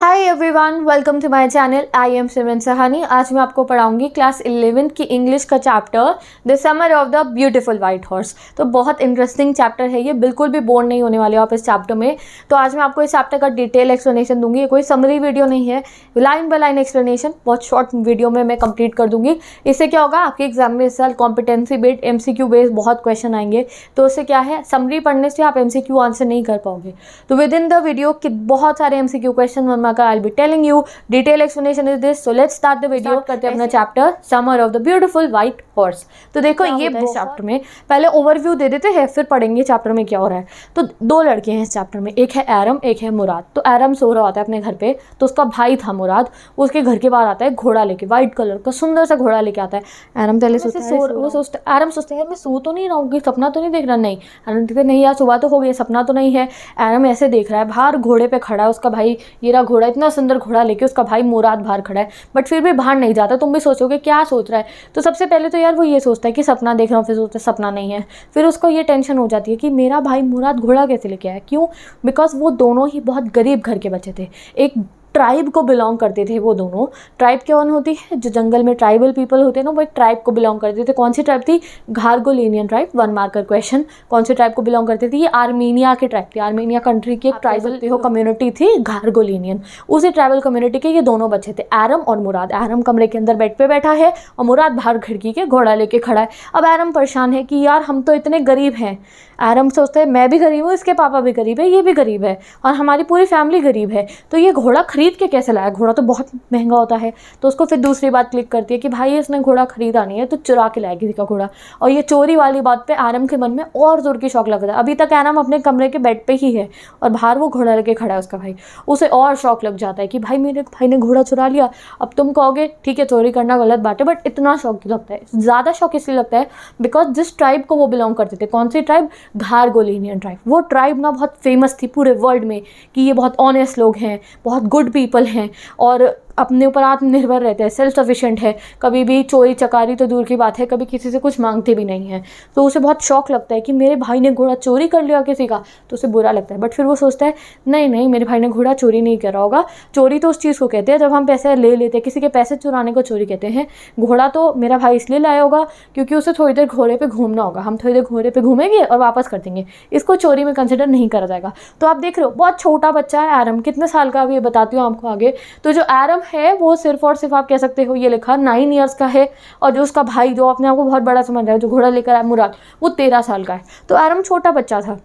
Hi everyone, welcome to my channel. I am Simran Sahani. आज मैं आपको पढ़ाऊंगी क्लास 11 की इंग्लिश का chapter the summer of the beautiful white horse. तो बहुत इंटरेस्टिंग चैप्टर है ये, बिल्कुल भी बोर नहीं होने वाले हो आप इस चैप्टर में। तो आज मैं आपको इस चैप्टर का डिटेल एक्सप्लेनेशन दूंगी। ये कोई समरी वीडियो नहीं है, लाइन बाय लाइन एक्सप्लेनेशन बहुत शॉर्ट वीडियो में मैं कंप्लीट कर दूंगी। इससे क्या होगा, आपके एग्जाम में इस साल कॉम्पिटेंसी बेस्ड MCQ बेस्ड बहुत क्वेश्चन आएंगे। तो उससे क्या है, समरी पढ़ने से आप MCQ आंसर नहीं कर पाओगे। तो विद इन द वीडियो कि बहुत सारे MCQ question I'll be telling you detailed explanation is this. So let's start the video. करते हैं अपना chapter summer of the beautiful white horse. तो देखो ये चैप्टर में पहले ओवरव्यू दे देते हैं, फिर पढ़ेंगे चैप्टर में क्या हो रहा है। तो दो लड़के हैं इस चैप्टर में, एक है एरम, एक है मुराद। तो एरम सो रहा होता है अपने घर पे, तो उसका भाई था मुराद, उसके घर के बाहर आता है घोड़ा लेके, व्हाइट कलर का सुंदर सा घोड़ा लेके आता है। एरम पहले सोचता है, एरम सोचता है यार मैं सो तो नहीं रहा हूँ, सपना तो नहीं देख रहा। नहीं, एरम कहते नहीं यार सुबह तो हो गई, सपना तो नहीं है। एरम ऐसे देख रहा है, बाहर घोड़े पे खड़ा है उसका भाई, ये रहा घोड़ा, इतना सुंदर घोड़ा लेके उसका भाई मुराद बाहर खड़ा है, बट फिर भी बाहर नहीं जाता। तुम भी सोचोगे क्या सोच रहा है। तो सबसे पहले तो यार वो ये सोचता है कि सपना देख रहा हूँ, फिर सोचता है सपना नहीं है। फिर उसको ये टेंशन हो जाती है कि मेरा भाई मुराद घोड़ा कैसे लेके आया। क्यों? बिकॉज वो दोनों ही बहुत गरीब घर के बच्चे थे, एक ट्राइब को बिलोंग करते थे वो दोनों। ट्राइब कौन होती है? जो जंगल में ट्राइबल पीपल होते हैं ना, वो एक ट्राइब को बिलोंग करते थे। कौन सी ट्राइब थी? घारगोलिनियन ट्राइब। 1 मार्कर क्वेश्चन, कौन सी ट्राइब को बिलोंग करते थे? ये आर्मीनिया की ट्राइब थी। आर्मीनिया कंट्री की एक ट्राइबल कम्युनिटी थी घारगोलिनियन, उसी ट्राइबल कम्युनिटी के ये दोनों बच्चे थे, एरम और मुराद। एरम कमरे के अंदर बेड पे बैठा है और मुराद बाहर खिड़की के घोड़ा लेके खड़ा है। अब एरम परेशान है कि यार हम तो इतने गरीब हैं। एरम सोचते हैं मैं भी गरीब हूँ, इसके पापा भी गरीब है, ये भी गरीब है, और हमारी पूरी फैमिली गरीब है, तो ये घोड़ा खरीद के कैसे लाया? घोड़ा तो बहुत महंगा होता है। तो उसको फिर दूसरी बात क्लिक करती है कि भाई इसने घोड़ा खरीदा नहीं है, तो चुरा के लाया किसी का घोड़ा। और ये चोरी वाली बात पे एरम के मन में और जोर की शौक लगता है। अभी तक एरम अपने कमरे के बेड पे ही है और बाहर वो घोड़ा लेके खड़ा है उसका भाई। उसे और शौक लग जाता है कि भाई मेरे भाई ने घोड़ा चुरा लिया। अब तुम कहोगे ठीक है चोरी करना गलत बात है, बट इतना शौक लगता है, ज़्यादा शौक इसलिए लगता है बिकॉज जिस ट्राइब को वो बिलोंग करते थे, कौन सी ट्राइब? घारगोलिनियन ट्राइब। वो ट्राइब ना बहुत फेमस थी पूरे वर्ल्ड में कि ये बहुत ऑनेस्ट लोग हैं, बहुत गुड पीपल हैं और अपने ऊपर आत्मनिर्भर रहते हैं, सेल्फ सफिशिएंट है, कभी भी चोरी चकारी तो दूर की बात है, कभी किसी से कुछ मांगते भी नहीं है। तो उसे बहुत शौक लगता है कि मेरे भाई ने घोड़ा चोरी कर लिया किसी का, तो उसे बुरा लगता है। बट फिर वो सोचता है नहीं नहीं, मेरे भाई ने घोड़ा चोरी नहीं करा होगा। चोरी तो उस चीज़ को कहते हैं जब हम पैसे ले लेते हैं, किसी के पैसे चुराने को चोरी कहते हैं। घोड़ा तो मेरा भाई इसलिए लाया होगा क्योंकि उसे थोड़ी देर घोड़े पर घूमना होगा, हम थोड़ी देर घोड़े पर घूमेंगे और वापस कर देंगे, इसको चोरी में कंसिडर नहीं करा जाएगा। तो आप देख रहे हो बहुत छोटा बच्चा है एरम, कितने साल का, अभी बताती हूँ आपको आगे। तो जो एरम है वो सिर्फ और सिर्फ आप कह सकते हो ये लिखा 9 ईयर्स का है, और जो उसका भाई जो अपने आप को बहुत बड़ा समझ रहा है, जो घोड़ा लेकर आया मुराद, वो 13 साल का है। तो एरम छोटा बच्चा था,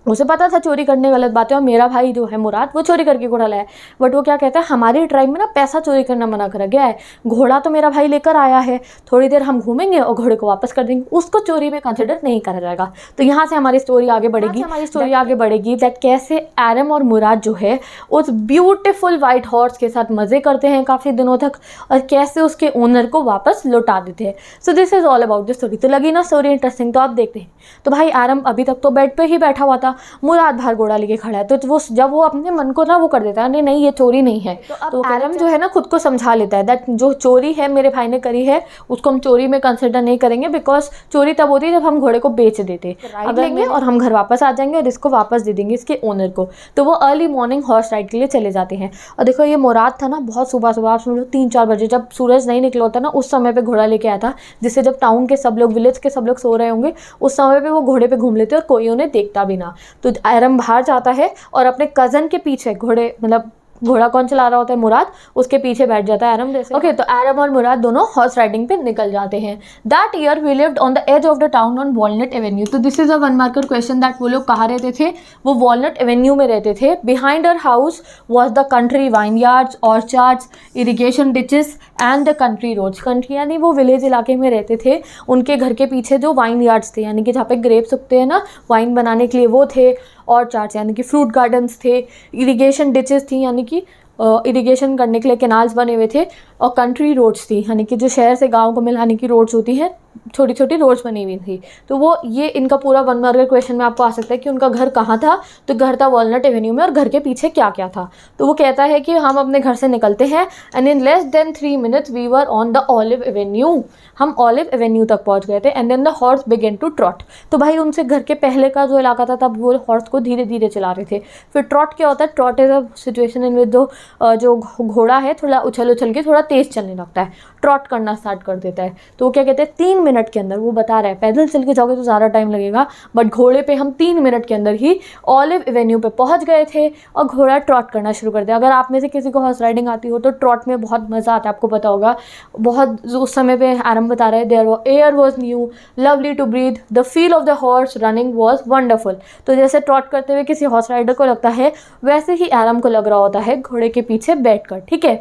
उसे पता था चोरी करने गलत बात है, और मेरा भाई जो है मुराद वो चोरी करके घोड़ा लाया। बट वो क्या कहता है, हमारी ट्राइब में ना पैसा चोरी करना मना करा गया है, घोड़ा तो मेरा भाई लेकर आया है, थोड़ी देर हम घूमेंगे और घोड़े को वापस कर देंगे, उसको चोरी में कंसिडर नहीं करा जाएगा। तो यहाँ से हमारी स्टोरी आगे बढ़ेगी, दैट कैसे एरम और मुराद जो है उस ब्यूटिफुल वाइट हॉर्स के साथ मजे करते हैं काफ़ी दिनों तक, और कैसे उसके ओनर को वापस लौटा देते हैं। So this is all about the story. तो लगी ना स्टोरी इंटरेस्टिंग? तो आप देखते हैं। तो भाई एरम अभी तक तो बेड पे ही बैठा हुआ था, मुराद बाहर घोड़ा लेके खड़ा है। तो वो जब वो अपने मन को ना वो कर देता है नहीं नहीं ये चोरी नहीं है, तो एरम जो है ना खुद को समझा लेता है दैट जो चोरी है मेरे भाई ने करी है, उसको हम चोरी में कंसिडर नहीं करेंगे, बिकॉज चोरी तब होती है जब हम घोड़े को बेच देते, अब लेंगे और हम घर वापस आ जाएंगे और इसको वापस दे देंगे इसके ओनर को। तो वो अर्ली मॉर्निंग हॉर्स राइड के लिए चले जाते हैं। और देखो ये मुराद था ना, बहुत सुबह सुबह आप समझो 3-4 बजे, जब सूरज नहीं निकला होता ना, उस समय पे घोड़ा लेके आया था, जिससे जब टाउन के सब लोग, विलेज के सब लोग सो रहे होंगे, उस समय पे वो घोड़े पे घूम लेते और कोई उन्हें देखता भी ना। तो एरम बाहर जाता है और अपने कज़न के पीछे, घोड़े मतलब घोड़ा कौन चला रहा होता है? मुराद, उसके पीछे बैठ जाता है एरम जैसे। ओके, तो एरम और मुराद दोनों हॉर्स राइडिंग पे निकल जाते हैं। That year we lived on the edge of the town on Walnut Avenue. तो this is a 1 marker question that वो लोग कहाँ रहते थे? वो वॉलनट एवेन्यू में रहते थे। Behind her house was the country vineyards, orchards, irrigation ditches and the country roads. Country यानी वो विलेज इलाके में रहते थे, उनके घर के पीछे जो वाइन यार्ड्स थे, यानी कि जहाँ पे ग्रेप्स उगते हैं ना वाइन बनाने के लिए, वो थे। ऑर्चार्ड्स यानी कि फ्रूट गार्डन्स थे। इरीगेशन डिचेस थी, यानी कि इरिगेशन करने के लिए कैनाल्स बने हुए थे। और कंट्री रोड्स थी, यानी कि जो शहर से गांव को मिलाने की रोड्स होती हैं, छोटी छोटी रोड्स बनी हुई थी। तो वो ये इनका पूरा 1 मार्क का क्वेश्चन में आपको आ सकता है कि उनका घर कहाँ था, तो घर था वॉलनट एवेन्यू में, और घर के पीछे क्या क्या था। तो वो कहता है कि हम अपने घर से निकलते हैं and in less than 3 minutes we were on the Olive Avenue, हम ऑलिव एवेन्यू तक पहुंच गए थे। And then the horse began to trot. तो भाई उनसे घर के पहले का जो इलाका था तब वो हॉर्स को धीरे धीरे चला रहे थे। फिर ट्रॉट क्या होता है, trout is a situation in with जो घोड़ा है थोड़ा उछल उछल के थोड़ा तेज चलने लगता है, ट्रॉट करना स्टार्ट कर देता है। तो वो क्या कहते हैं 3 मिनट के अंदर, वो बता रहा है पैदल चल के जाओगे तो ज़्यादा टाइम लगेगा, बट घोड़े पे हम 3 मिनट के अंदर ही ऑलिव एवेन्यू पे पहुंच गए थे और घोड़ा ट्रॉट करना शुरू कर दिया। अगर आप में से किसी को हॉर्स राइडिंग आती हो तो ट्रॉट में बहुत मज़ा आता है, आपको पता होगा। बहुत उस समय पे आरम बता रहे हैं air was new lovely to breathe, the feel of the horse running was wonderful. तो जैसे ट्रॉट करते हुए किसी हॉर्स राइडर को लगता है वैसे ही आरम को लग रहा होता है घोड़े के पीछे बैठकर, ठीक है।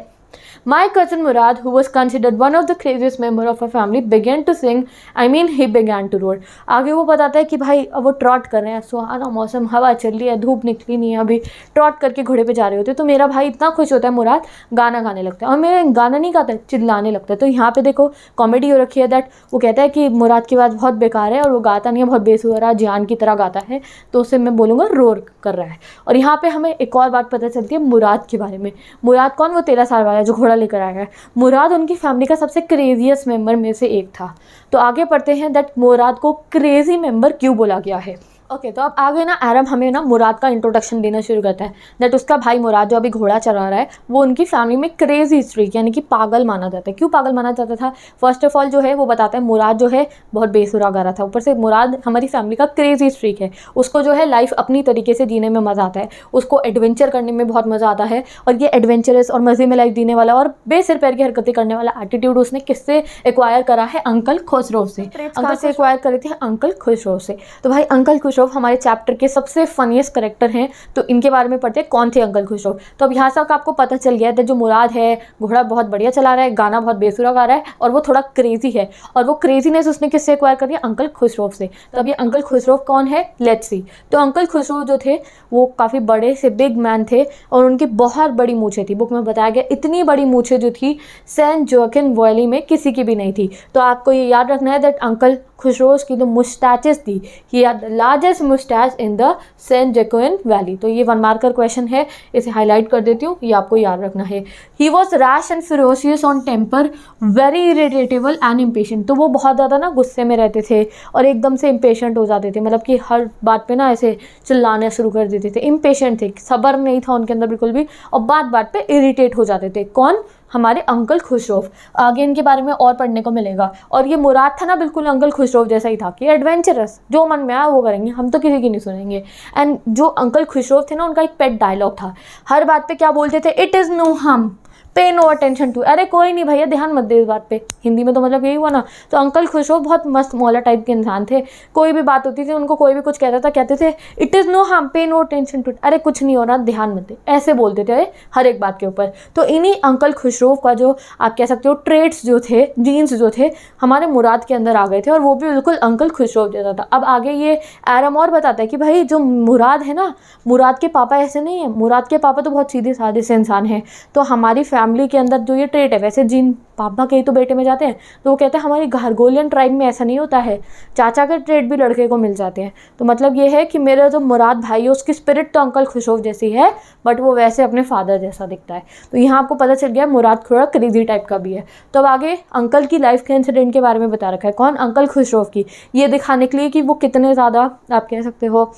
My cousin Murad, who was considered one of the craziest member of our family, began to sing. I mean, he began to roar. आगे वो बताता है कि भाई अब वो ट्रॉट कर रहे हैं, सुहाना मौसम, हवा चल रही है, धूप निकली नहीं है, अभी ट्रॉट करके घोड़े पे जा रहे होते। तो मेरा भाई इतना खुश होता है मुराद, गाना गाने लगता है, और मेरा गाना नहीं गाता है, चिल्लाने लगता है। तो यहाँ पे देखो कॉमेडी हो रखी है दैट वो कहता है कि मुराद की बात बहुत बेकार है और वो गाता नहीं है, बहुत बेसुरा जान की तरह गाता है, तो उससे मैं बोलूँगा रोर कर रहा है। और यहाँ पे हमें एक और बात पता चलती है मुराद के बारे में। मुराद कौन, वो 13 साल वाला जो घोड़ा लेकर आया है। मुराद उनकी फैमिली का सबसे क्रेजीएस्ट मेंबर में से एक था। तो आगे पढ़ते हैं दैट मुराद को क्रेजी मेंबर क्यों बोला गया है। ओके तो अब आगे ना आरम हमें ना मुराद का इंट्रोडक्शन देना शुरू करता है दैट उसका भाई मुराद जो अभी घोड़ा चला रहा है वो उनकी फैमिली में क्रेजी स्ट्रीक यानी कि पागल माना जाता है। क्यों पागल माना जाता था, फर्स्ट ऑफ ऑल जो है वो बताता है मुराद जो है बहुत बेसुरा गा रहा था, ऊपर से मुराद हमारी फैमिली का क्रेजी स्ट्रीक है, उसको जो है लाइफ अपनी तरीके से जीने में मज़ा आता है, उसको एडवेंचर करने में बहुत मज़ा आता है, और ये एडवेंचरस और मज़े में लाइफ जीने वाला और बेसिर पैर की हरकतें करने वाला एटीट्यूड उसने किससे एक्वायर करा है, अंकल खुसरो से। अंकल से एक्वायर करे थे अंकल खुसरो से। तो भाई अंकल खुसरो हमारे चैप्टर के सबसे फनीएस्ट करेक्टर हैं, तो इनके बारे में पढ़ते हैं कौन थे अंकल खुसरो। तो अब यहाँ तक आपको पता चल गया है जो मुराद है घोड़ा बहुत बढ़िया चला रहा है, गाना बहुत बेसुरा गा रहा है और वो थोड़ा क्रेजी है, और वो क्रेजीनेस उसने किससे एक्वायर कर दिया, अंकल खुसरो से। तो अब ये अंकल खुसरो कौन है, लेट्स सी। तो अंकल खुसरो जो थे वो काफ़ी बड़े से बिग मैन थे और उनकी बहुत बड़ी मूछें थी। बुक में बताया गया इतनी बड़ी मूछें जो थी सेंट जोकिन वैली में किसी की भी नहीं थी। तो आपको ये याद रखना है दैट अंकल खुसरोस की जो मुस्टैचेस थी, he had the largest moustache in the Saint Joaquin Valley. तो ये 1 मार्कर क्वेश्चन है, इसे हाईलाइट कर देती हूँ, ये आपको याद रखना है। He was rash and ferocious on temper, very irritable and impatient. तो वो बहुत ज़्यादा ना गुस्से में रहते थे और एकदम से इम्पेशेंट हो जाते थे, मतलब कि हर बात पे ना ऐसे चिल्लाना शुरू कर देते थे, इम्पेशेंट थे, सब्र नहीं था उनके अंदर बिल्कुल भी, और बात बात पे इरिटेट हो जाते थे। कौन, हमारे अंकल खुसरो। आगे इनके बारे में और पढ़ने को मिलेगा। और ये मुराद था ना बिल्कुल अंकल खुसरो जैसा ही था कि एडवेंचरस, जो मन में आया वो करेंगे, हम तो किसी की नहीं सुनेंगे। एंड जो अंकल खुसरो थे ना उनका एक पेट डायलॉग था, हर बात पे क्या बोलते थे, इट इज़ नो हार्म, पे नो अटेंशन टू। अरे कोई नहीं भैया, ध्यान मत दे इस बात पे, हिंदी में तो मतलब यही हुआ ना। तो अंकल खुसरो बहुत मस्त मौला टाइप के इंसान थे, कोई भी बात होती थी उनको कोई भी कुछ कहता था कहते थे इट इज़ नो हार्म, पे नो अटेंशन टू, अरे कुछ नहीं हो रहा, ध्यान मत दे, ऐसे बोलते थे हर एक बात के ऊपर। तो इन्हीं अंकल खुसरो का जो आप कह सकते हो ट्रेड्स जो थे, जीन्स जो थे, हमारे मुराद के अंदर आ गए थे और वो भी बिल्कुल अंकल खुसरो जैसा था। अब आगे ये आरम और बताता है कि भाई जो मुराद है ना, मुराद के पापा ऐसे नहीं है, मुराद के पापा तो बहुत सीधे साधे से इंसान हैं। तो हमारी फैमिली के अंदर जो ये ट्रेट है, वैसे जिन पापा के ही तो बेटे में जाते हैं, तो वो कहते हैं हमारी घारगोलियन ट्राइब में ऐसा नहीं होता है, चाचा के ट्रेट भी लड़के को मिल जाते हैं। तो मतलब ये है कि मेरा जो मुराद भाई है उसकी स्पिरिट तो अंकल खुसरो जैसी है, बट वो वैसे अपने फादर जैसा दिखता है। तो यहाँ आपको पता चल गया मुराद थोड़ा क्रेजी टाइप का भी है। तो अब आगे अंकल की लाइफ के इंसिडेंट के बारे में बता रखा है, कौन, अंकल खुसरो की, ये दिखाने के लिए कि वो कितने ज़्यादा आप कह सकते हो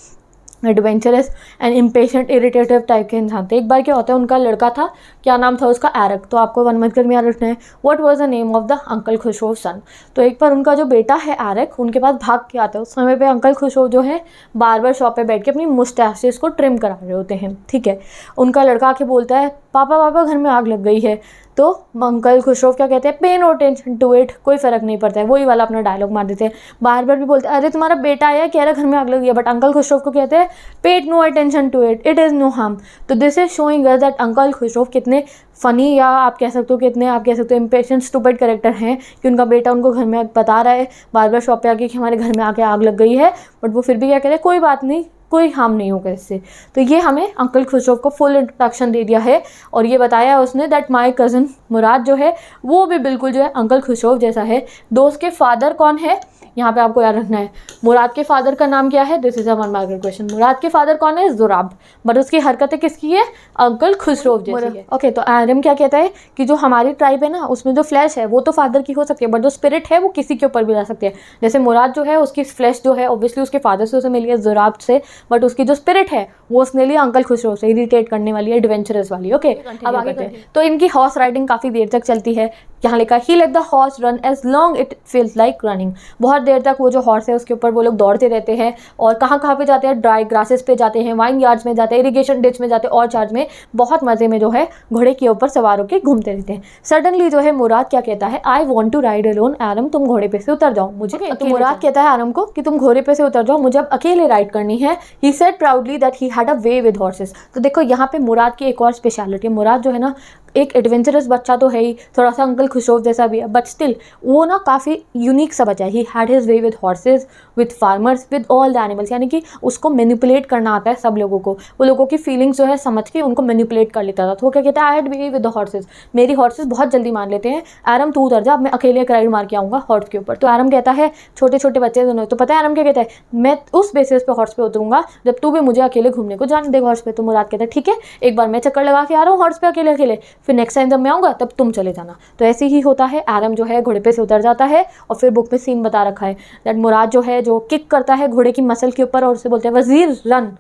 adventurous and impatient irritative type के इंसान थे। एक बार क्या होता है, उनका लड़का था, क्या नाम था उसका, एरक। तो आपको 1 मार्कर में याद रखना है what was the name of the uncle Khosrove son. तो एक बार उनका जो बेटा है एरक उनके पास भाग के आता है। उस समय पे अंकल खुसरो जो है बार्बर शॉप पे बैठ के अपनी मुस्टैचेस को ट्रिम करा रहे होते हैं, ठीक है। उनका लड़का आके बोलता है पापा पापा घर में आग लग गई है। तो अंकल खुसरो क्या कहते हैं, pay no attention to it, कोई फ़र्क नहीं पड़ता है, वही वाला अपना डायलॉग मार देते हैं। बार बार भी बोलते हैं अरे तुम्हारा बेटा आया कह रहा घर में आग लगी है, बट अंकल खुसरो को कहते हैं paid no attention to it, it is no harm. तो this is showing us that uncle Khosrove कितने फ़नी या आप कह सकते हो कितने आप कह सकते हो इम्पेशेंट स्टूपिड कैरेक्टर हैं कि उनका बेटा उनको घर में बता रहा है बार बार शॉप पे आके कि हमारे घर में आके आग लग गई है, बट वो फिर भी क्या कहते हैं कोई बात नहीं, कोई हार्म नहीं होगा इससे। तो ये हमें अंकल खुसरो को फुल इंट्रोडक्शन दे दिया है और ये बताया उसने दैट माय कज़न मुराद जो है वो भी बिल्कुल जो है अंकल खुसरो जैसा है। दोस्त के फादर कौन है, यहाँ पे आपको याद रखना है। मुराद के फादर का नाम क्या है, this is a one mark question. Mourad के फादर कौन है, ज़ुराब, बट उसकी हरकतें किसकी है, अंकल खुसरो जैसी है। ओके, तो आरएम क्या कहता है कि जो हमारी ट्राइब है ना उसमें जो फ्लैश है वो तो फादर की हो सकती है, बट जो स्पिरिट है वो किसी के ऊपर भी जा सकती है। जैसे मुराद जो है उसकी फ्लैश जो है ऑब्वियसली उसके फादर से उसे मिली है ज़ुराब से, बट उसकी जो स्पिरिट है वो उसने लिया अंकल खुसरो से, इरिटेट करने वाली, एडवेंचरस वाली। ओके, अब आगे करते हैं। तो इनकी हॉर्स राइडिंग काफ़ी देर तक चलती है। यहाँ लिखा ही let the horse run as long it feels like running. बहुत देर तक वो जो हॉर्स है उसके ऊपर वो लोग दौड़ते रहते हैं और कहाँ कहाँ पे जाते हैं, ड्राई ग्रासेस पे जाते हैं, वाइन यार्ड्स में जाते हैं, इरिगेशन डिच में जाते हैं, और चार्ज में बहुत मजे में जो है घोड़े के ऊपर सवार होकर घूमते रहते हैं। सडनली जो है मुराद क्या कहता है, I want to ride alone, Aram तुम घोड़े पे से उतर जाओ, मुझे तो मुराद कहता है आरम को कि तुम घोड़े पे से उतर जाओ, मुझे अब अकेले राइड करनी है। He said proudly that he had a way with horses. तो देखो यहाँ पे मुराद की एक और स्पेशलिटी है। मुराद जो है ना एक एडवेंचरस बच्चा तो है ही, थोड़ा सा अंकल खुसरो जैसा भी है, बट स्टिल वो ना काफ़ी यूनिक सा बच्चा है। He had his way with horses, with farmers, with all the animals, यानी कि उसको मैनिपुलेट करना आता है सब लोगों को। वो लोगों की फीलिंग्स जो है समझ के उनको मैनिपुलेट कर लेता था। तो वो क्या कहता है, I had way with the horses, मेरी हॉर्सेस बहुत जल्दी मान लेते हैं, आरम तू उतर जा, मैं अकेले एक राइड मार के आऊँगा हॉर्स के ऊपर। तो आरम कहता है, छोटे छोटे बच्चे दोनों, तो पता है आरम क्या कहता है, मैं उस बेसिस पे हॉर्स पे उतरूँगा जब तू भी मुझे अकेले घूमने को जाने देगा हॉर्स पे। तो मुराद कहता है ठीक है, एक बार मैं चक्कर लगा के आ रहा हूँ हॉर्स पे अकेले अकेले, फिर नेक्स्ट टाइम जब मैं आऊँगा तब तुम चले जाना। तो ऐसे ही होता है, आरम जो है घोड़े पे से उतर जाता है और फिर बुक में सीन बता रखा है दैट मुराद जो है जो किक करता है घोड़े की मसल के ऊपर और उससे बोलते हैं वजीर रन।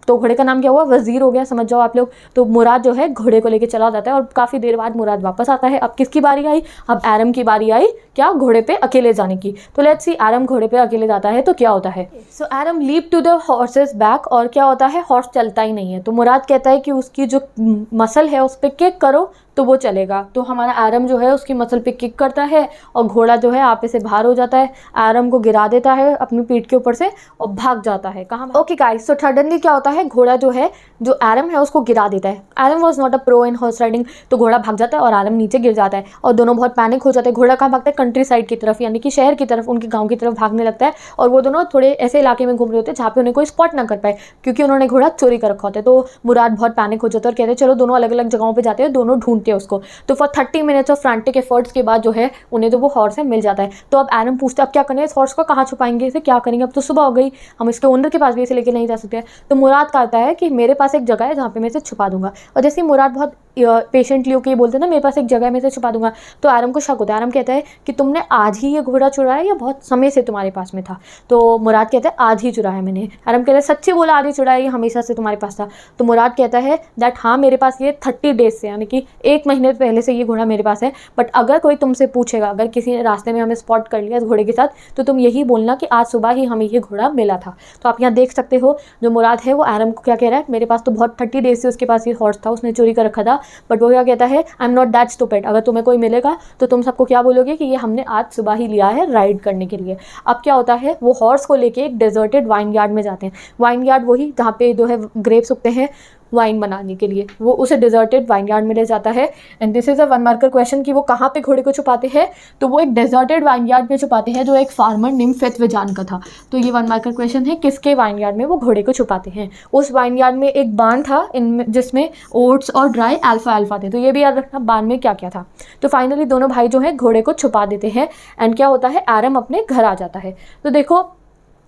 तो घोड़े का नाम क्या हुआ, वजीर हो गया, समझ जाओ आप लोग। तो मुराद जो है घोड़े को लेके चला जाता है और काफ़ी देर बाद मुराद वापस आता है। अब किसकी बारी आई, अब आरम की बारी आई क्या, घोड़े पे अकेले जाने की। तो लेट्स सी, आरम घोड़े पे अकेले जाता है तो क्या होता है। So Aram leap to the horse's back, और क्या होता है, हॉर्स चलता ही नहीं है। तो मुराद कहता है कि उसकी जो मसल है उस पर किक करो तो वो चलेगा। तो हमारा आरम जो है उसकी मसल पे किक करता है और घोड़ा जो है आपे से बाहर हो जाता है, आरम को गिरा देता है अपनी पीठ के ऊपर से और भाग जाता है। कहाँ, ओके गाइस, सो सडनली क्या होता है, घोड़ा जो है जो आरम है उसको गिरा देता है। Aram was not a pro in horse riding, तो घोड़ा भाग जाता है और आरम नीचे गिर जाता है और दोनों बहुत पैनिक हो जाते हैं। घोड़ा कहाँ भागता है, कंट्री साइड की तरफ, यानी कि शहर की तरफ, उनके गाँव की तरफ भागने लगता है। और वो दोनों थोड़े ऐसे इलाके में घूम रहे होते हैं जहाँ पे उन्हें कोई स्पॉट ना कर पाए, क्योंकि उन्होंने घोड़ा चोरी कर रखा होता है। तो मुराद बहुत पैनिक हो जाता है और कहते हैं चलो दोनों अलग अलग जगहों पर जाते हैं, दोनों ढूंढते हैं उसको। तो 30 मिनट्स ऑफ फ्रैंटिक एफर्ट्स के बाद जो है उन्हें तो वो हॉर्स है मिल जाता है। तो अब आरम पूछता है अब क्या करें, इस हॉर्स को कहाँ छुपाएंगे, इसे क्या करेंगे, अब तो सुबह हो गई, हम इसके ओनर के पास भी इसे लेके नहीं जा सकते। तो मुराद कहता है कि मेरे पास एक जगह है जहाँ पे मैं इसे छुपा दूंगा। और जैसे मुराद बहुत पेशेंटली होकर बोलते हैं ना मेरे पास एक जगह है मैं इसे छुपा दूंगा, तो आरम को शक होता है। आरम कहता है कि तुमने आज ही ये घोड़ा चुराया या बहुत समय से तुम्हारे पास में था। तो मुराद कहता है आज ही चुराया मैंने। आरम कहता है सच्ची बोला, आज ही चुराया, ये हमेशा से तुम्हारे पास था। तो मुराद कहता है दैट हाँ मेरे पास ये 30 डेज से, यानी कि 1 महीने पहले से ये घोड़ा मेरे पास है। बट अगर कोई तुमसे पूछेगा, अगर किसी ने रास्ते में हमें स्पॉट कर लिया इस घोड़े के साथ, तो तुम यही बोलना कि आज सुबह ही हमें ये घोड़ा मिला था। तो आप यहाँ देख सकते हो जो मुराद है वो आरम को क्या कह रहा है, मेरे पास तो बहुत 30 डेज से उसके पास ये हॉर्स था, उसने चोरी कर रखा था। बट वो क्या कहता है, I am not that stupid, अगर तुम्हें कोई मिलेगा तो तुम सबको क्या बोलोगे कि ये हमने आज सुबह ही लिया है राइड करने के लिए। अब क्या होता है, वो हॉर्स को लेके एक डेजर्टेड वाइन यार्ड में जाते हैं। वाइन यार्ड वही जहाँ पे जो है ग्रेप्स उगते हैं वाइन बनाने के लिए, वो उसे डिजर्टेड वाइन यार्ड में ले जाता है। And this is a 1 marker question कि वो कहाँ पे घोड़े को छुपाते हैं, तो वो एक डेजर्टेड वाइन यार्ड में छुपाते हैं जो एक फार्मर नेम फेतवेजान का था। तो ये 1 मार्कर क्वेश्चन है, किसके वाइन यार्ड में वो घोड़े को छुपाते हैं। उस वाइन यार्ड में एक बान था इनमें जिसमें ओट्स और ड्राई अल्फा थे। तो ये भी याद रखना बान में क्या क्या था। तो फाइनली दोनों भाई जो है घोड़े को छुपा देते हैं एंड क्या होता है, आरम अपने घर आ जाता है। तो देखो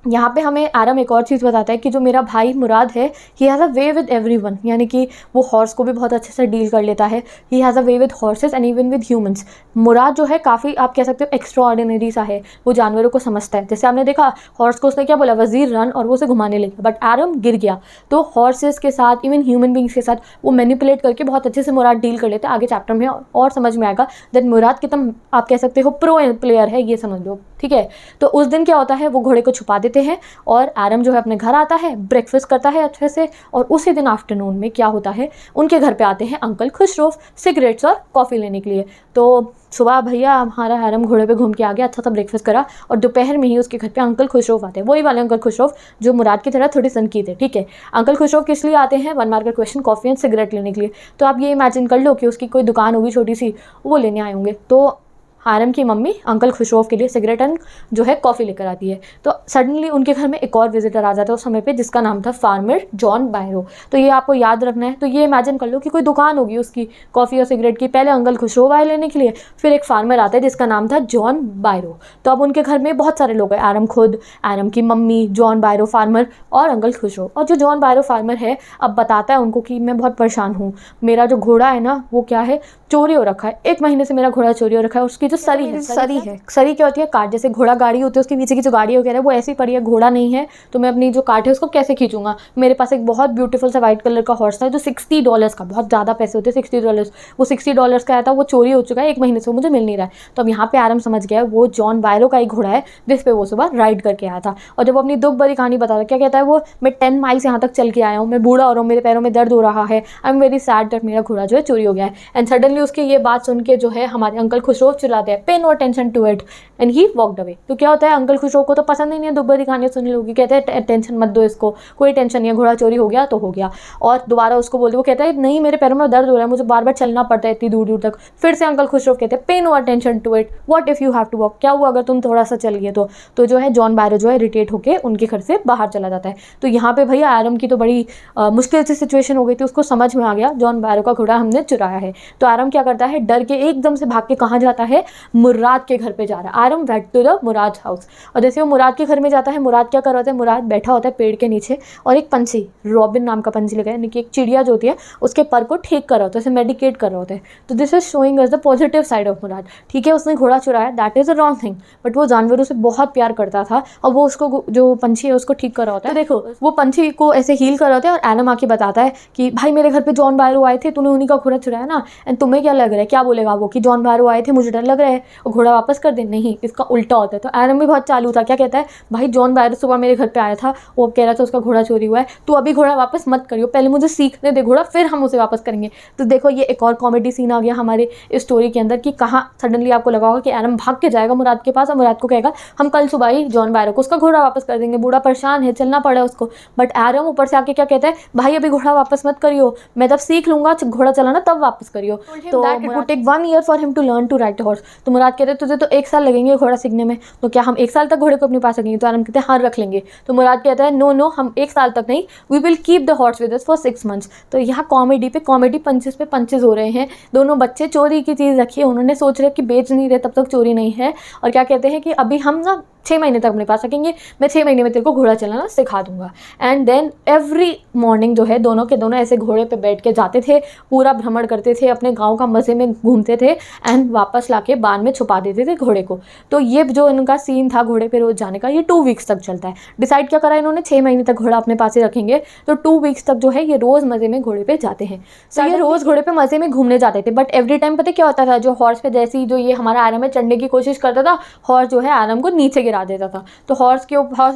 यहाँ पे हमें आरम एक और चीज़ बताता है कि जो मेरा भाई मुराद है he has a way with everyone, यानी कि वो हॉर्स को भी बहुत अच्छे से डील कर लेता है। He has a way with horses and even with humans. Mourad जो है काफ़ी आप कह सकते हो एक्स्ट्रा ऑर्डिनरी सा है, वो जानवरों को समझता है। जैसे आपने देखा हॉर्स को उसने क्या बोला, वजीर रन, और वो उसे घुमाने लगा, बट आरम गिर गया। तो हॉर्सेस के साथ इवन ह्यूमन बींग्स के साथ वो मैनिपुलेट करके बहुत अच्छे से मुराद डील कर लेता है। आगे चैप्टर में और समझ में आएगा दैट मुराद कितना आप कह सकते हो प्रो प्लेयर है, ये समझ लो, ठीक है। तो उस दिन क्या होता है, वो घोड़े को छुपा देते हैं और आरम जो है अपने घर आता है, ब्रेकफास्ट करता है अच्छे से, और उसी दिन आफ्टरनून में क्या होता है, उनके घर पे आते हैं अंकल खुसरो सिगरेट्स और कॉफ़ी लेने के लिए। तो सुबह भैया हमारा आरम घोड़े पे घूम के आ गया, अच्छा सा ब्रेकफास्ट करा, और दोपहर में ही उसके घर पे अंकल खुसरो आते हैं, वही वाले अंकल खुसरो जो मुराद की तरह थोड़ी सनकी थे, ठीक है। अंकल खुसरो किस लिए आते हैं, 1 marker question, coffee and cigarette लेने के लिए। तो आप ये इमेजिन कर लो कि उसकी कोई दुकान होगी छोटी सी, वो लेने आए होंगे। तो आरम की मम्मी अंकल खुशरोव के लिए सिगरेट एंड जो है कॉफ़ी लेकर आती है। तो सडनली उनके घर में एक और विजिटर आ जाता है उस समय पे, जिसका नाम था फार्मर जॉन बायरो। तो ये आपको याद रखना है। तो ये इमेजिन कर लो कि कोई दुकान होगी उसकी कॉफ़ी और सिगरेट की। पहले अंकल खुशरोव आए लेने के लिए, फिर एक फार्मर आता है जिसका नाम था जॉन बायरो। तो अब उनके घर में बहुत सारे लोग हैं, आरम खुद, आरम की मम्मी, जॉन बायरो फार्मर और अंकल खुशरोव। और जो जॉन बायरो फार्मर है अब बताता है उनको कि मैं बहुत परेशान हूँ, मेरा जो घोड़ा है ना वो क्या है, चोरी हो रखा है। 1 महीने से मेरा घोड़ा चोरी हो रखा है। उसकी जो सरी है, सरी क्या होती है, कार्ट, जैसे घोड़ा गाड़ी होती है उसके पीछे की जो गाड़ी वगैरह है वो ऐसी पड़ी है, घोड़ा नहीं है। तो मैं अपनी जो कार्ट है उसको कैसे खींचूंगा। मेरे पास एक बहुत ब्यूटीफुल सा वाइट कलर का हॉर्स था जो $60 का, बहुत ज़्यादा पैसे होते हैं $60, वो $60 का आया था, वो चोरी हो चुका है 1 महीने से, मुझे मिल नहीं रहा है। तो अब यहाँ पे आरम समझ गया वो जॉन बायरो का ही घोड़ा है जिस पे वो सुबह राइड करके आया था। और जब वो अपनी दुख भरी कहानी बताता है, क्या कहता है वो, मैं 10 माइल्स यहाँ तक चल के आया हूँ, मैं बूढ़ा हो रहा हूँ, मेरे पैरों में दर्द हो रहा है, I am very sad that मेरा घोड़ा जो है चोरी हो गया है। एंड सडनली उसकी ये बात सुन के जो है हमारे अंकल खुशरोव चिल्लाते हैं, pay no attention to it, and he walked away. तो क्या होता है, अंकल खुशरोव को तो पसंद ही नहीं है दुख भरी कहानियाँ सुनने लोगी, कहते हैं टेंशन मत दो इसको, कोई टेंशन नहीं है, घोड़ा चोरी हो गया तो हो गया। और दोबारा उसको बोलते, वो कहता है नहीं मेरे पैरों में दर्द हो रहा है, मुझे बार बार चलना पड़ता है इतनी दूर दूर तक। फिर से अंकल खुशरोव कहते हैं pay no attention to it, what if you have to walk, क्या हुआ अगर तुम थोड़ा सा चल गए तो जो है जॉन बायरो जो है इरिटेट होकर उनके घर से बाहर चला जाता है। तो यहाँ पे भैया आरम की तो बड़ी मुश्किल सी सिचुएशन हो गई थी, उसको समझ में आ गया जॉन बायरो का घोड़ा हमने चुराया है। तो आरम क्या करता है, डर के एकदम से भाग के कहाँ जाता है, मुराद के घर पे जा रहा है। Aram went to the Mourad house. और जैसे वो मुराद के घर में जाता है, मुराद क्या कर रहा होता है, मुराद बैठा होता है पेड़ के नीचे और एक पंछी, रॉबिन नाम का पंछी लगा है, यानी कि एक चिड़िया जो होती है उसके पर को ठीक कर रहा होता है, उसे मेडिकेट कर रहा होता है। तो this is showing us the positive side of Mourad. ठीक है, उसने घोड़ा चुराया, that is a wrong thing, but वो जानवरों से बहुत प्यार करता था और वो उसको जो पंछी है उसको ठीक कर रहा होता है। तो देखो वो पंछी को ऐसे हील कर रहा होता है और एलम आके बताता है कि भाई मेरे घर पे जॉन बायरो आए थे, तूने उन्हीं का घोड़ा चुराया ना, एंड तुम्हें क्या लग रहा है, क्या बोलेगा वो कि जॉन बायरो आए थे, मुझे डर लग रहा है और घोड़ा वापस कर दे। नहीं, इसका उल्टा होता है। तो एलम भी बहुत चालू था, क्या कहता है, भाई जॉन बायरो सुबह मेरे घर पे आया था, वो कह रहा था उसका घोड़ा चोरी हुआ है, तू अभी घोड़ा वापस मत करियो, पहले मुझे सीखने दे घोड़ा, फिर हम उसे वापस करेंगे। तो देखो ये एक और कॉमेडी सीन आ गया हमारे इस स्टोरी के अंदर कि कहाँ सडनली आपको लगा होगा कि एलम भाग के जाएगा मुराद के पास और मुराद को कहेगा हम कल सुबह ही जॉन बायरो को उसका घोड़ा वापस कर देंगे, बूढ़ा परेशान है, चलना पड़ा उसको। बट एलम ऊपर से आके क्या कहता है, भाई अभी घोड़ा वापस मत करियो, मैं जब सीख लूंगा घोड़ा चलाना तब वापस करियो। तो it would take 1 year for him to learn to ride horse. तो मुराद कहते हैं तुझे तो 1 साल लगेंगे घोड़ा सीखने में, तो क्या हम 1 साल तक घोड़े को अपने पास रखेंगे। तो आलम कहते हैं हाँ रख लेंगे। तो मुराद कहता है नो हम 1 साल तक नहीं, we will keep the horse with us for 6 months। तो यहाँ कॉमेडी पे कॉमेडी, पंचेस पे पंचेस हो रहे हैं। दोनों बच्चे चोरी की चीज़ रखी है, उन्होंने सोच रहे कि बेच नहीं रहे तब तक चोरी नहीं है, और क्या कहते हैं कि अभी हम ना 6 महीने तक अपने पास रखेंगे, मैं 6 महीने में तेरे को घोड़ा चलाना सिखा दूंगा। एंड देन एवरी मॉर्निंग जो है दोनों के दोनों ऐसे घोड़े पे बैठ के जाते थे, पूरा भ्रमण करते थे, अपने गांव का मज़े में घूमते थे एंड वापस लाके बांध में छुपा देते थे घोड़े को। तो ये जो इनका सीन था घोड़े पे रोज जाने का, ये 2 weeks तक चलता है। डिसाइड क्या करा इन्होंने, 6 महीने तक घोड़ा अपने पास ही रखेंगे, तो 2 weeks तक जो है ये रोज़ मज़े में घोड़े पे जाते हैं। तो ये रोज़ घोड़े पे मज़े में घूमने जाते थे। बट एवरी टाइम पता क्या होता था, जो हॉर्स पे जैसे ही जो ये हमारा आरम है चढ़ने की कोशिश करता था, हॉर्स जो है आरम को नीचे गिरा देता था। तो हॉर्स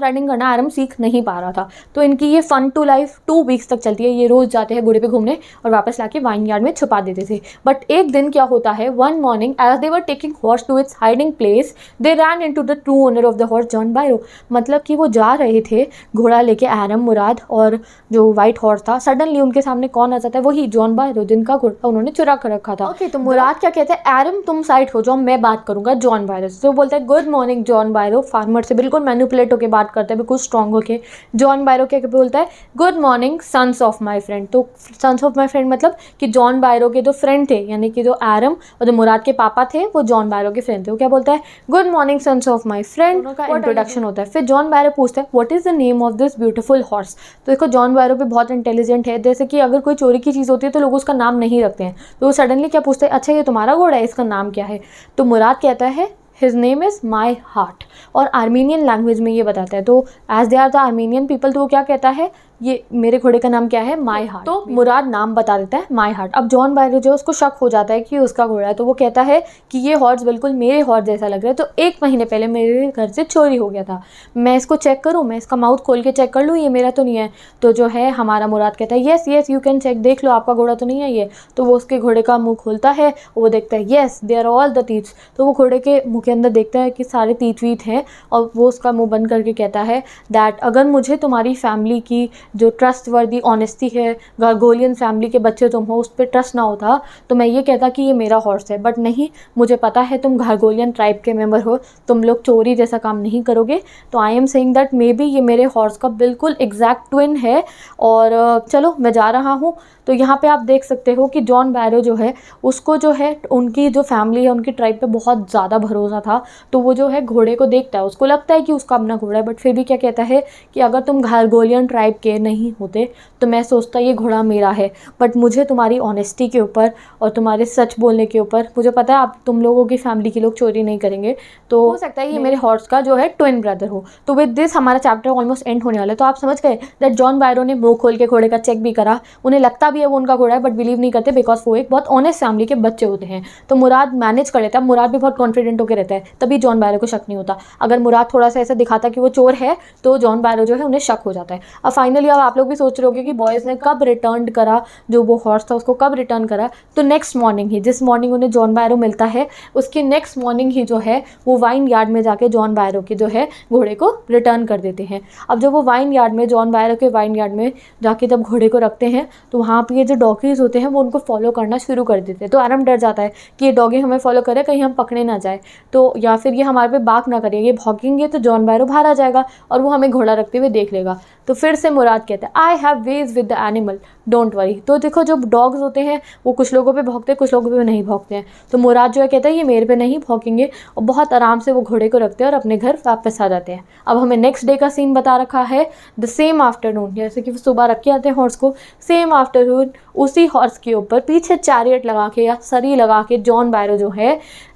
राइडिंग करना आरम सीख नहीं पा रहा था। तो इनकी ये फन टू लाइफ 2 weeks तक चलती है। ये रोज़ जाते हैं घोड़े पे घूमने और वापस लाके वाइन यार्ड में छुपा देते थे। बट एक दिन क्या होता है, one morning as they were taking horse to its hiding place, they ran into the true owner of the horse John Byro. मतलब कि वो जा रहे थे घोड़ा लेके, आरम, मुराद और जो वाइट हॉर्स था, सडनली उनके सामने कौन आ जाता है, वही जॉन बायरो जिनका घोड़ा उन्होंने चुरा कर रखा था। ओके, तो मुराद क्या कहते हैं, आरम तुम साइड हो जाओ, मैं बात करूंगा जॉन बायरो से। तो बोलता है गुड मॉर्निंग जॉन बायरो, फार्मर से बिल्कुल मैनिपुलेट होकर बात करता है, बिल्कुल स्ट्रॉन्ग होके। जॉन बायरो क्या बोलता है, good morning sons of my friend. तो सन्स ऑफ माई फ्रेंड मतलब कि जॉन बायरो के जो फ्रेंड थे, यानी कि जो आरम और जो मुराद के पापा थे वो जॉन बायरो के फ्रेंड थे। वो क्या बोलता है, good morning sons of my friend, का इंट्रोडक्शन होता है। फिर जॉन बायरो पूछता है what is the name of this beautiful horse. तो देखो जॉन बायरो भी बहुत इंटेलिजेंट है, जैसे कि अगर कोई चोरी की चीज़ होती है तो लोग उसका नाम नहीं रखते हैं। तो वो सडनली क्या पूछते हैं, अच्छा ये तुम्हारा घोड़ा है, इसका नाम क्या है। तो मुराद कहता है his name is my heart, और आर्मीनियन लैंग्वेज में ये बताता है। तो as they are the Armenian people, तो वो क्या कहता है, ये मेरे घोड़े का नाम क्या है, माई हार्ट। तो मुराद नाम बता देता है माई हार्ट। अब जॉन बायरो जो उसको शक हो जाता है कि उसका घोड़ा है, तो वो कहता है कि ये हॉर्स बिल्कुल मेरे हॉर्स जैसा लग रहा है, तो 1 महीने पहले मेरे घर से चोरी हो गया था, मैं इसको चेक करूँ, मैं इसका माउथ खोल के चेक कर लूँ, ये मेरा तो नहीं है। तो जो है हमारा मुराद कहता है येस यू कैन चेक, देख लो आपका घोड़ा तो नहीं है ये। तो वो उसके घोड़े का मुँह खोलता है, वो देखता है yes they are all the teeths. तो वो घोड़े के मुँह के अंदर देखता है कि सारे टीथ वीथ हैं, और वो उसका मुँह बंद करके कहता है दैट अगर मुझे तुम्हारी फैमिली की जो ट्रस्टवर्दी ऑनेस्टी है, गार्गोलियन फैमिली के बच्चे तुम हो, उस पर ट्रस्ट ना होता तो मैं ये कहता कि ये मेरा हॉर्स है। बट नहीं, मुझे पता है तुम गार्गोलियन ट्राइब के मेंबर हो, तुम लोग चोरी जैसा काम नहीं करोगे। तो I am saying that may be ये मेरे हॉर्स का बिल्कुल एग्जैक्ट ट्विन है। और चलो मैं जा रहा हूँ। तो यहाँ पे आप देख सकते हो कि जॉन बैरो जो है उसको जो है उनकी जो फैमिली है, उनकी ट्राइब पे बहुत ज़्यादा भरोसा था। तो वो जो है घोड़े को देखता है, उसको लगता है कि उसका अपना घोड़ा है, बट फिर भी क्या कहता है कि अगर तुम गार्गोलियन ट्राइब के नहीं होते तो मैं सोचता ये घोड़ा मेरा है। बट मुझे तुम्हारी ऑनेस्टी के ऊपर और तुम्हारे सच बोलने के ऊपर मुझे पता है आप तुम लोगों की फैमिली के लोग चोरी नहीं करेंगे, तो हो सकता है ये मेरे हॉर्स का जो है ट्विन ब्रदर हो। तो विद दिस हमारा चैप्टर ऑलमोस्ट एंड होने वाला है। तो आप समझ गए दैट जॉन बायरो ने मुंह खोल के घोड़े का चेक भी करा, उन्हें लगता भी है वो उनका घोड़ा है, बट बिलीव नहीं करते बिकॉज वो एक बहुत ऑनेस्ट फैमिली के बच्चे होते हैं। तो मुराद मैनेज कर लेता है, मुराद भी बहुत कॉन्फिडेंट होकर रहता है, तभी जॉन बायरो को शक नहीं होता। अगर मुराद थोड़ा सा ऐसा दिखाता कि वो चोर है तो जॉन बायरो जो है उन्हें शक हो जाता है। अब फाइनली अब आप लोग भी सोच रहे होगे कि बॉयज़ ने कब रिटर्न करा, जो वो हॉर्स था उसको कब रिटर्न करा। तो नेक्स्ट मॉर्निंग ही, जिस मॉर्निंग उन्हें जॉन बायरो मिलता है उसकी नेक्स्ट मॉर्निंग ही जो है वो वाइन यार्ड में जाके जॉन बायरो के जो है घोड़े को रिटर्न कर देते हैं। अब जब वो वाइन यार्ड में, जॉन बायरो के वाइन यार्ड में जाके जब घोड़े को रखते हैं तो वहाँ पे ये जो डॉगीज़ होते हैं वो उनको फॉलो करना शुरू कर देते हैं। तो आराम डर जाता है कि ये डॉगी हमें फॉलो करे, कहीं हम पकड़े ना जाए, तो या फिर ये हमारे पे बाक ना करे, ये भौंकेंगे तो जॉन बायरो बाहर आ जाएगा और वो हमें घोड़ा रखते हुए देख लेगा। तो फिर से मुराद कहता है I have ways with the animal don't worry. तो देखो जो डॉग्स होते हैं वो कुछ लोगों पे भौंकते हैं, कुछ लोगों पे नहीं भौंकते हैं। तो मुराद जो है कहता है ये मेरे पे नहीं भौंकेंगे, और बहुत आराम से वो घोड़े को रखते हैं और अपने घर वापस आ जाते हैं। अब हमें नेक्स्ट डे का सीन बता रखा है, द सेम आफ्टरनून, जैसे कि वो सुबह रख के आते हैं हॉर्स को, सेम आफ्टरनून उसी हॉर्स के ऊपर पीछे चैरियट लगा के या सरी लगा के जॉन बायरो जो है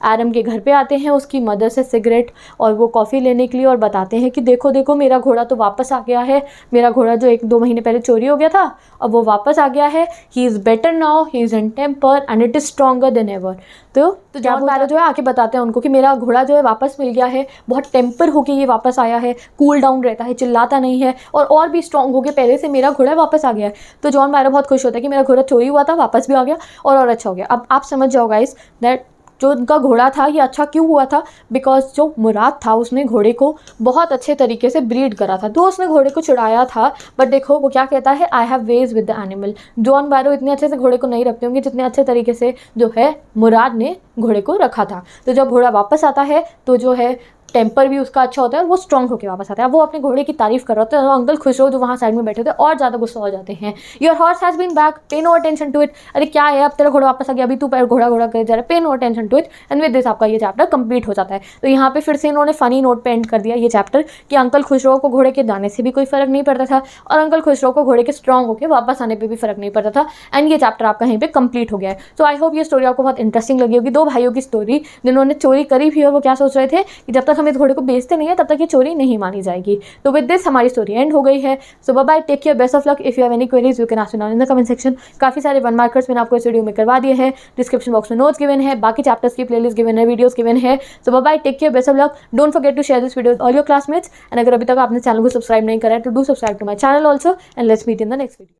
एडम के घर पे आते हैं, उसकी मदर से सिगरेट और वो कॉफ़ी लेने के लिए, और बताते हैं कि देखो देखो मेरा घोड़ा तो वापस आ गया है, मेरा घोड़ा जो 1-2 महीने पहले चोरी हो गया था अब वो वापस आ गया है, he is better now, he is in temper and it is stronger than ever. तो जॉन बायरो जो है आके बताते हैं उनको कि मेरा घोड़ा जो है वापस मिल गया है, बहुत टेम्पर होके ये वापस आया है, कूल डाउन रहता है, चिल्लाता नहीं है, और भी स्ट्रॉन्ग होके पहले से मेरा घोड़ा वापस आ गया है। तो जॉन बायरो बहुत खुश होता है कि मेरा घोड़ा चोरी हुआ था, वापस भी आ गया और अच्छा हो गया। अब आप समझ जाओ गाइस दैट जो उनका घोड़ा था ये अच्छा क्यों हुआ था, बिकॉज जो मुराद था उसने घोड़े को बहुत अच्छे तरीके से ब्रीड करा था, तो उसने घोड़े को चुराया था। बट देखो वो क्या कहता है, I have ways with the animal. John Byro इतने अच्छे से घोड़े को नहीं रखते होंगे जितने अच्छे तरीके से जो है मुराद ने घोड़े को रखा था। तो जब घोड़ा वापस आता है तो जो है टेम्पर भी उसका अच्छा होता है और वो स्ट्रॉन्ग होकर वापस आता है। वो अपने घोड़े की तारीफ कर रहा होता है, तो अंकल खुश हो जो वहाँ साइड में बैठे होते हैं और ज़्यादा गुस्सा हो जाते हैं। Your horse has been back, pay no attention to it. अरे क्या है अब तेरा घोड़ा वापस आ गया, अभी तू घोड़ा घोड़ा कर जा रहा है, pay no attention to it. And with this आपका ये चैप्टर कंप्लीट हो जाता है। तो यहाँ पे फिर से इन्होंने फनी नोट पे एंड कर दिया ये चैप्टर कि अंकल खुशरो को घोड़े के दाने से भी कोई फर्क नहीं पड़ता था और अंकल खुशरो को घोड़े के स्ट्रॉन्ग होकर वापस आने पर भी फर्क नहीं पड़ता था। एंड ये चैप्टर आपका यहीं पर कंप्लीट हो गया है। तो आई होप ये स्टोरी आपको बहुत इंटरेस्टिंग लगी होगी। 2 भाइयों की स्टोरी जिन्होंने चोरी करी भी और वो क्या सोच रहे थे कि जब तक हम इस घोड़े को बेचते नहीं है तब तक ये चोरी नहीं मानी जाएगी। तो विद दिस हमारी स्टोरी एंड हो गई है। So bye bye, take care, best of luck. If you have any queries you can ask me down in the comment section. काफी सारे 1 मार्कर्स मैंने आपको इस वीडियो में करवा दिए हैं, डिस्क्रिप्शन बॉक्स में नोट्स गिवन है, बाकी चैप्टर्स की प्लेलिस्ट गिवन है, वीडियोस गिवन है। So bye bye, take care, best of luck. Don't forget to share this video with all your classmates and अगर अभी तक आपने चैनल को सब्सक्राइब नहीं करा है तो do subscribe to my channel also and let's meet in the next video.